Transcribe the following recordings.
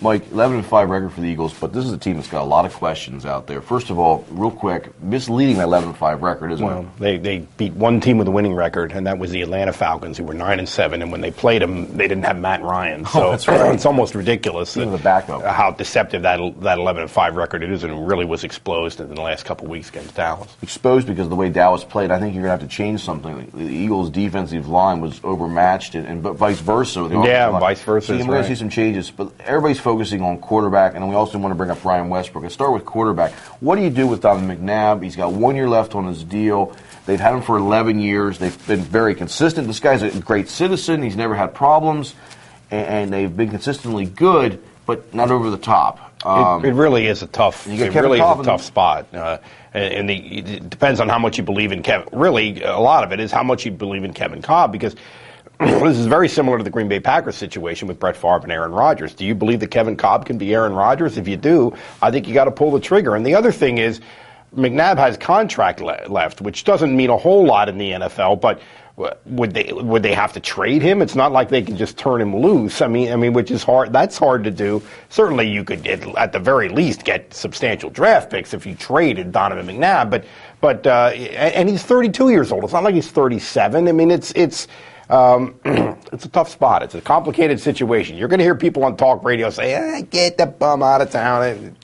Mike, 11-5 record for the Eagles, but this is a team that's got a lot of questions out there. First of all, real quick, misleading that 11-5 record, isn't it? Well, they beat one team with a winning record, and that was the Atlanta Falcons, who were 9-7. And when they played them, they didn't have Matt Ryan. So that's right. It's almost ridiculous Even the backup. how deceptive that 11-5 record it is, and it really was exposed in the last couple of weeks against Dallas. Exposed because of the way Dallas played. I think you're going to have to change something. The Eagles' defensive line was overmatched, but vice versa. Vice versa. So you're going to see some changes, but everybody's focusing on quarterback, and then we also want to bring up Brian Westbrook. Let's start with quarterback. What do you do with McNabb? He's got 1 year left on his deal. They've had him for 11 years. They've been very consistent. This guy's a great citizen. He's never had problems, and they've been consistently good, but not over the top. It really is a tough. It really is a tough spot, it depends on how much you believe in Kevin. Really, a lot of it is how much you believe in Kevin Cobb, because this is very similar to the Green Bay Packers situation with Brett Favre and Aaron Rodgers. Do you believe that Kevin Cobb can be Aaron Rodgers? If you do, I think you got to pull the trigger. And the other thing is, McNabb has contract left, which doesn't mean a whole lot in the NFL, but would they have to trade him? It's not like they can just turn him loose. I mean, which is hard. That's hard to do. Certainly, you could at the very least get substantial draft picks if you traded Donovan McNabb. But and he's 32 years old. It's not like he's 37. I mean, it's a tough spot. It's a complicated situation. You're going to hear people on talk radio say, "Get the bum out of town."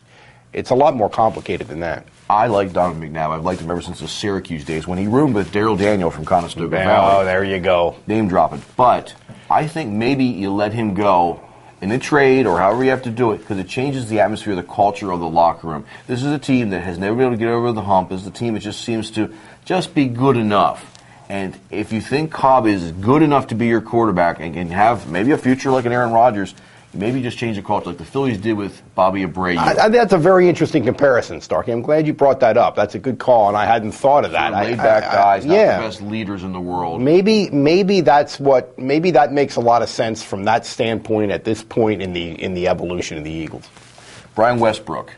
It's a lot more complicated than that. I like Donovan McNabb. I've liked him ever since the Syracuse days when he roomed with Darryl Daniel from Conestoga Valley. Oh, there you go. Name dropping. But I think maybe you let him go in a trade or however you have to do it, because it changes the atmosphere, the culture of the locker room. This is a team that has never been able to get over the hump. This is a team that just seems to just be good enough. And if you think Cobb is good enough to be your quarterback and can have maybe a future like an Aaron Rodgers, maybe just change the culture like the Phillies did with Bobby Abreu. That's a very interesting comparison, Starkey. I'm glad you brought that up. That's a good call, and I hadn't thought of that. Laid-back guys, not the best leaders in the world. Maybe that makes a lot of sense from that standpoint at this point in the evolution of the Eagles. Brian Westbrook.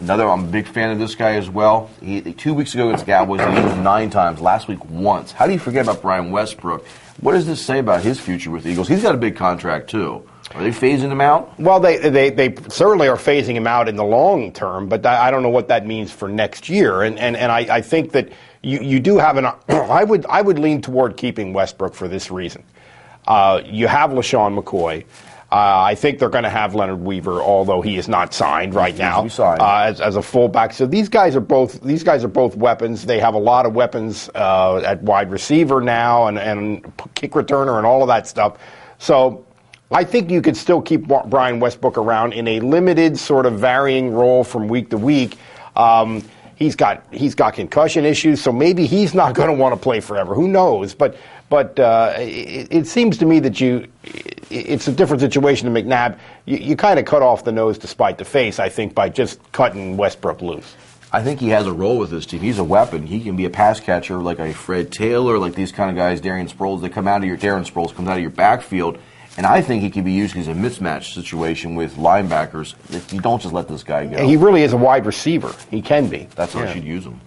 I'm a big fan of this guy as well. 2 weeks ago against the Cowboys, he used him 9 times. Last week, once. How do you forget about Brian Westbrook? What does this say about his future with the Eagles? He's got a big contract, too. Are they phasing him out? Well, they certainly are phasing him out in the long term, but I don't know what that means for next year. And I think that you do have I would lean toward keeping Westbrook for this reason. You have LaShawn McCoy. I think they're going to have Leonard Weaver, although he is not signed right now as a fullback. So these guys are both weapons. They have a lot of weapons at wide receiver now and kick returner and all of that stuff. So I think you could still keep Brian Westbrook around in a limited sort of varying role from week to week. He's got concussion issues, so maybe he's not going to want to play forever. Who knows? But it seems to me that it's a different situation than McNabb. You kind of cut off the nose to spite the face, I think, by just cutting Westbrook loose. I think he has a role with this team. He's a weapon. He can be a pass catcher like a Fred Taylor, like these kind of guys, Darren Sproles. Darren Sproles comes out of your backfield. And I think he can be used as a mismatch situation with linebackers if you don't just let this guy go. He really is a wide receiver. He can be. That's how I should use him.